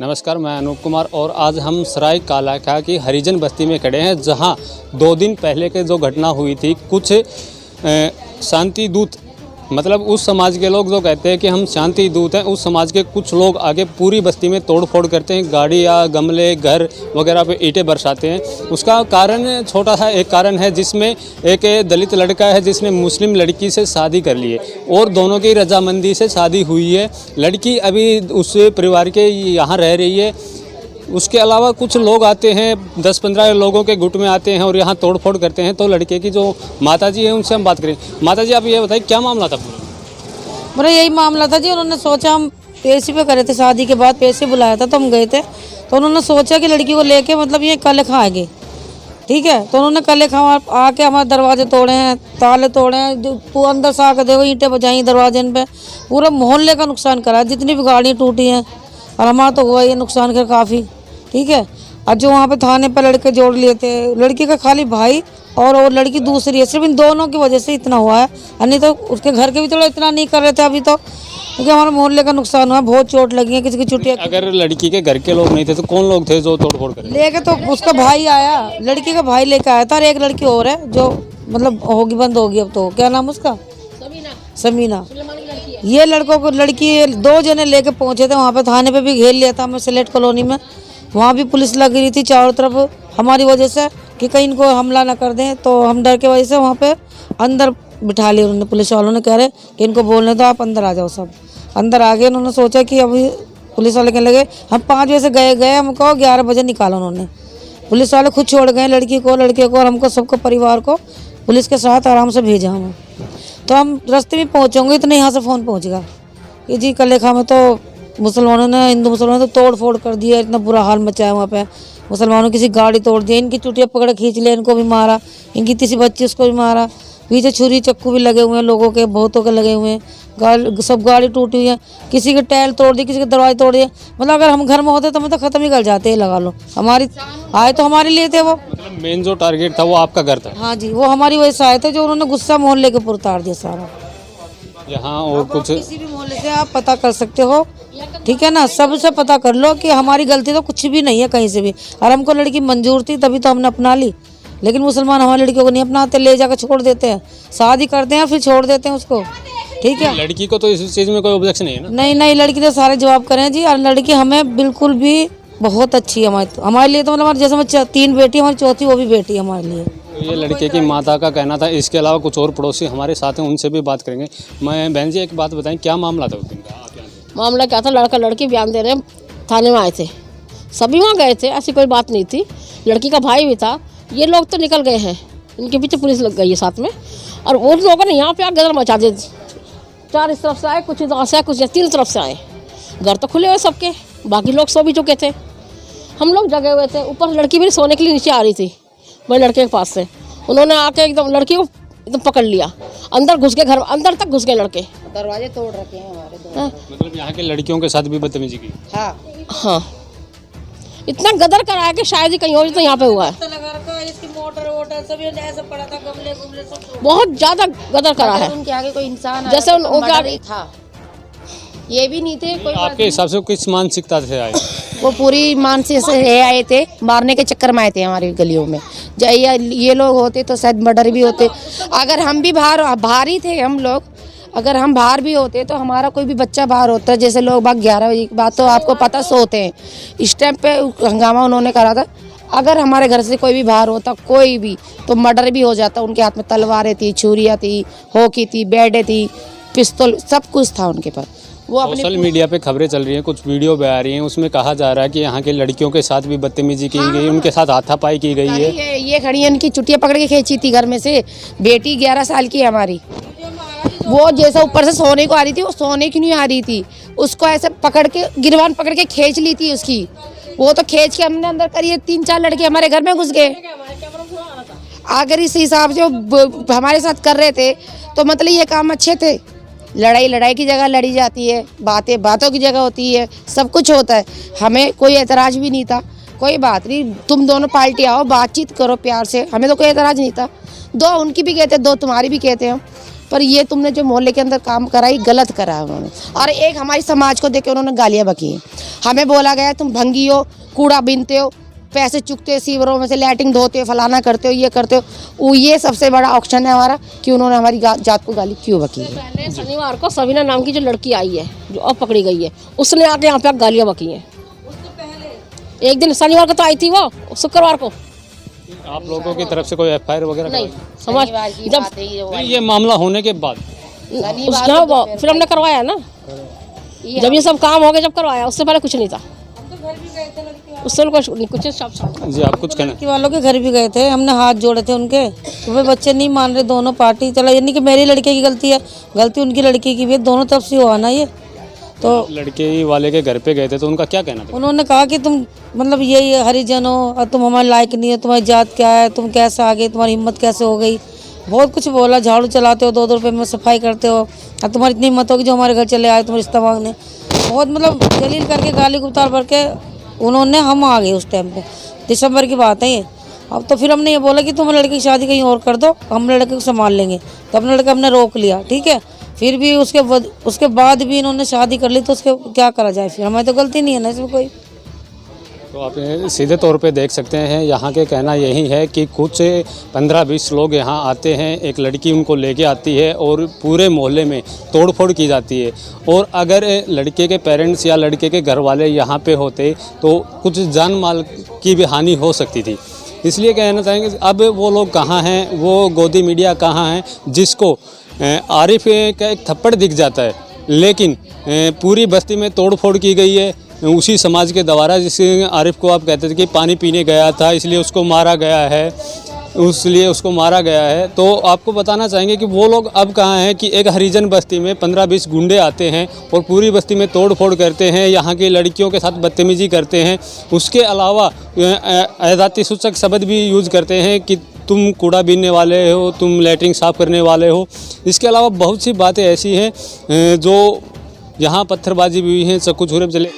नमस्कार, मैं अनूप कुमार और आज हम सराय कालाखा की हरिजन बस्ती में खड़े हैं, जहां 2 दिन पहले के जो घटना हुई थी, कुछ शांति दूत मतलब उस समाज के लोग जो कहते हैं कि हम शांति दूत हैं, उस समाज के कुछ लोग आगे पूरी बस्ती में तोड़फोड़ करते हैं, गाड़ी या गमले घर वगैरह पे ईंटें बरसाते हैं। उसका कारण छोटा सा एक कारण है, जिसमें एक दलित लड़का है जिसने मुस्लिम लड़की से शादी कर ली है और दोनों की रजामंदी से शादी हुई है। लड़की अभी उस परिवार के यहाँ रह रही है। उसके अलावा कुछ लोग आते हैं, 10-15 लोगों के गुट में आते हैं और यहाँ तोड़फोड़ करते हैं। तो लड़के की जो माताजी है उनसे हम बात करें। माताजी, आप ये बताइए क्या मामला था? मेरा यही मामला था जी। उन्होंने सोचा, हम पेशी पे करे थे, शादी के बाद पेशी बुलाया था तो हम गए थे। तो उन्होंने सोचा कि लड़की को लेके मतलब ये कालाखा आएंगे, ठीक है। तो उन्होंने कालाखा आके हमारे दरवाजे तोड़े हैं, ताले तोड़े हैं, जो अंदर से आकर देखो ईंटें बजाई दरवाजे पे, पूरा मोहल्ले का नुकसान करा है। जितनी भी गाड़ियाँ टूटी हैं और हमारा तो हुआ ये नुकसान कर काफ़ी, ठीक है। और जो वहाँ पे थाने पर लड़के जोड़ लिए थे, लड़की का खाली भाई और लड़की दूसरी है, सिर्फ इन दोनों की वजह से इतना हुआ है। नहीं तो उसके घर के भी थोड़ा इतना नहीं कर रहे थे अभी तो, क्योंकि हमारे मोहल्ले का नुकसान हुआ, बहुत चोट लगी है, किसी की छुट्टियाँ। अगर लड़की के घर के लोग नहीं थे तो कौन लोग थे जो तोड़फोड़ करे? लेके तो उसका भाई आया, लड़की का भाई लेके आया था, और एक लड़की और है जो मतलब होगी, बंद होगी अब तो। क्या नाम उसका? समीना। ये लड़कों को लड़की 2 जने लेके पहुंचे थे वहाँ पे, थाने पे भी घेर लिया था हमें सिलेट कॉलोनी में। वहाँ भी पुलिस लग रही थी चारों तरफ हमारी वजह से कि कहीं इनको हमला ना कर दें। तो हम डर के वजह से वहाँ पे अंदर बिठा लिया उन्होंने, पुलिस वालों ने। कह रहे कि इनको बोलने दो, आप अंदर आ जाओ। सब अंदर आ गए। उन्होंने सोचा कि अभी पुलिस वाले कहने लगे, हम 5 बजे से गए हमको 11 बजे निकाला उन्होंने। पुलिस वाले खुद छोड़ गए लड़की को, लड़के को और हमको, सबको, परिवार को पुलिस के साथ आराम से भेजा हमें। तो हम रास्ते में पहुँचेंगे इतने यहाँ से फ़ोन पहुँचेगा कि जी कालाखा में तो मुसलमानों ने, हिंदू मुसलमानों ने तो तोड़ फोड़ कर दिया, इतना बुरा हाल मचाया वहाँ पे। मुसलमानों किसी गाड़ी तोड़ दी, इनकी चुटिया पकड़ खींच लिया, इनको भी मारा, इनकी किसी बच्ची उसको भी मारा। पीछे छुरी चक्कू भी लगे हुए हैं, लोगों के बहुतों के लगे हुए हैं। सब गाड़ी टूटी हुई है, किसी के टायर तोड़ दी, किसी के दरवाजे तोड़ दिए। मतलब अगर हम घर में होते तो हम तो ख़त्म ही कर जाते हैं, लगा लो। हमारी आए तो हमारे लिए थे वो, मतलब मेन जो टारगेट था वो आपका घर था? हाँ जी, वो हमारी वजह से आए थे, जो उन्होंने गुस्सा मोहल्ले के ऊपर उतार दिया सारा। यहाँ और कुछ किसी भी मोहल्ले से आप पता कर सकते हो, ठीक है ना। सबसे पता कर लो कि हमारी गलती तो कुछ भी नहीं है कहीं से भी। और हमको लड़की मंजूर थी तभी तो हमने अपना ली, लेकिन मुसलमान हमारी लड़कियों को नहीं अपनाते, ले जाकर छोड़ देते हैं, शादी करते हैं फिर छोड़ देते हैं उसको, ठीक है। लड़की को तो इस चीज़ में कोई ऑब्जेक्शन नहीं है ना? नहीं, लड़की तो सारे जवाब करें जी। और लड़की हमें बिल्कुल भी बहुत अच्छी है हमारे लिए। तो मतलब जैसे मैं 3 बेटी, हमारी चौथी वो भी बेटी है हमारे लिए। ये लड़के की माता का कहना था। इसके अलावा कुछ और पड़ोसी हमारे साथ हैं, उनसे भी बात करेंगे। मैं बहन जी एक बात बताएं, क्या मामला था उस दिन का? मामला क्या था, लड़का लड़की बयान दे रहे, थाने में आए थे, सभी वहाँ गए थे, ऐसी कोई बात नहीं थी। लड़की का भाई भी था। ये लोग तो निकल गए हैं, इनके पीछे पुलिस लग गई है साथ में। और उन लोगों ने यहाँ पे आकर गदर मचा दी। 4 इस तरफ से आए, कुछ इधर से आए, कुछ 3 तरफ से आए। घर तो खुले हुए सबके, बाकी लोग सो भी चुके थे, हम लोग जगे हुए थे। ऊपर लड़की भी सोने के लिए नीचे आ रही थी वही लड़के के पास से। उन्होंने आके एकदम लड़की को एकदम पकड़ लिया, अंदर घुस गए, घर अंदर तक घुस गए लड़के, दरवाजे तोड़ रखे हैं हमारे। मतलब यहाँ के लड़कियों के साथ भी बदतमीजी की? हाँ, इतना गदर कराया कि शायद ही कहीं और तो यहाँ पे हुआ है। इसकी मोटर वोटर सब ऐसे पड़ा था, गमले गुमले सब बहुत ज्यादा गदर करा है। उनके आगे कोई इंसान जैसे उनके आगे था, ये भी नहीं थे। कोई आपके हिसाब से किस मानसिकता से आए? वो पूरी मानसिक से आए थे, मारने के चक्कर में आए थे हमारी गलियों में। ये लोग होते तो शायद मर्डर भी होते। अगर हम भी बाहर ही थे हम लोग, अगर हम बाहर भी होते तो हमारा कोई भी बच्चा बाहर होता, जैसे लोग बाग 11 बजे के बाद तो आपको पता सोते हैं, इस टाइम पे हंगामा उन्होंने करा था। अगर हमारे घर से कोई भी बाहर होता, कोई भी, तो मर्डर भी हो जाता। उनके हाथ में तलवारें थी, छुरियाँ थी, हॉकी थी, बैटें थी, पिस्तौल, सब कुछ था उनके पास। वो सोशल मीडिया पे खबरें चल रही हैं, कुछ वीडियो भी आ रही हैं, उसमें कहा जा रहा है कि यहाँ के लड़कियों के साथ भी बदतमीजी की गई, उनके साथ हाथापाई की गई है। ये खड़ी है, इनकी चुटिया पकड़ के खींची थी घर में से। बेटी 11 साल की है हमारी, वो जैसा ऊपर से सोने को आ रही थी, वो सोने की नहीं आ रही थी, उसको ऐसे पकड़ के गिरवान पकड़ के खींच ली थी उसकी। वो तो खींच के हमने अंदर करी, 3-4 लड़के हमारे घर में घुस गए। अगर इस हिसाब से हमारे साथ कर रहे थे तो मतलब ये काम अच्छे थे। लड़ाई की जगह लड़ी जाती है, बातों की जगह होती है, सब कुछ होता है। हमें कोई एतराज़ भी नहीं था, कोई बात नहीं, तुम दोनों पार्टी आओ, बातचीत करो प्यार से, हमें तो कोई एतराज़ नहीं था। 2 उनकी भी कहते, 2 तुम्हारी भी कहते हैं। पर ये तुमने जो मोहल्ले के अंदर काम करा ये गलत करा है उन्होंने। और एक हमारी समाज को देख के उन्होंने गालियाँ बकी हैं। हमें बोला गया तुम भंगी हो, कूड़ा बीनते हो, पैसे चुकते हो सीवरों में से, लैट्रिन धोते हो, फलाना करते हो, ये करते हो। ये सबसे बड़ा ऑप्शन है हमारा कि उन्होंने हमारी जात को गाली क्यों बकी है। पहले शनिवार को सवीना नाम की जो लड़की आई है, जो अब पकड़ी गई है, उसने आके यहाँ पे गालियाँ बकी हैं। एक दिन शनिवार को तो आई थी वो, शुक्रवार को। आप लोगों की तरफ से कोई एफआईआर वगैरह नहीं, समाज जब नहीं, ये मामला होने के बाद फिर हमने करवाया ना, जब ये सब काम हो गया जब करवाया, उससे पहले कुछ नहीं था। उससे कुछ सब जी आप कुछ कहना। लड़की वालों के घर भी गए थे, हमने हाथ जोड़े थे उनके, तो वे बच्चे नहीं मान रहे, दोनों पार्टी चला, यानी कि मेरी लड़के की गलती है, गलती उनकी लड़की की भी है, दोनों तरफ से हुआ ना ये। तो लड़के वाले के घर पे गए थे तो उनका क्या कहना था? उन्होंने कहा कि तुम मतलब ये हरिजन हो और तुम हमारे लायक नहीं हो, तुम्हारी जात क्या है, तुम कैसे आ गई, तुम्हारी हिम्मत कैसे हो गई, बहुत कुछ बोला। झाड़ू चलाते हो, 2-2 रुपये में सफाई करते हो, और तुम्हारी इतनी हिम्मत होगी जो हमारे घर चले आए तुम रिश्ता मांगने, बहुत मतलब जलील करके गाली गुप्तार भर के उन्होंने हम आ गए उस टाइम पे। दिसंबर की बात है ये। अब तो फिर हमने ये बोला कि तुम लड़के की शादी कहीं और कर दो, हम लड़के को संभाल लेंगे, तो अपने लड़का हमने रोक लिया, ठीक है। फिर भी उसके बाद भी इन्होंने शादी कर ली, तो उसके क्या करा जाए, फिर हमारी तो गलती नहीं है ना इसमें कोई। तो आप सीधे तौर पे देख सकते हैं यहाँ के कहना यही है कि कुछ 15-20 लोग यहाँ आते हैं, एक लड़की उनको लेके आती है और पूरे मोहल्ले में तोड़फोड़ की जाती है। और अगर लड़के के पेरेंट्स या लड़के के घर वाले यहाँ पे होते तो कुछ जान माल की भी हानि हो सकती थी। इसलिए कहना चाहेंगे अब वो लोग कहाँ हैं, वो गोदी मीडिया कहाँ हैं जिसको आरिफ का एक थप्पड़ दिख जाता है, लेकिन पूरी बस्ती में तोड़फोड़ की गई है उसी समाज के द्वारा। जिससे आरिफ को आप कहते थे कि पानी पीने गया था इसलिए उसको मारा गया है, तो आपको बताना चाहेंगे कि वो लोग अब कहाँ हैं कि एक हरिजन बस्ती में 15-20 गुंडे आते हैं और पूरी बस्ती में तोड़-फोड़ करते हैं, यहाँ की लड़कियों के साथ बदतमीजी करते हैं। उसके अलावा अजाती सूचक शब्द भी यूज़ करते हैं कि तुम कूड़ा बीनने वाले हो, तुम लैट्रिन साफ़ करने वाले हो। इसके अलावा बहुत सी बातें ऐसी हैं जो यहाँ पत्थरबाजी भी हुई हैं, चक्कू छुरे चले।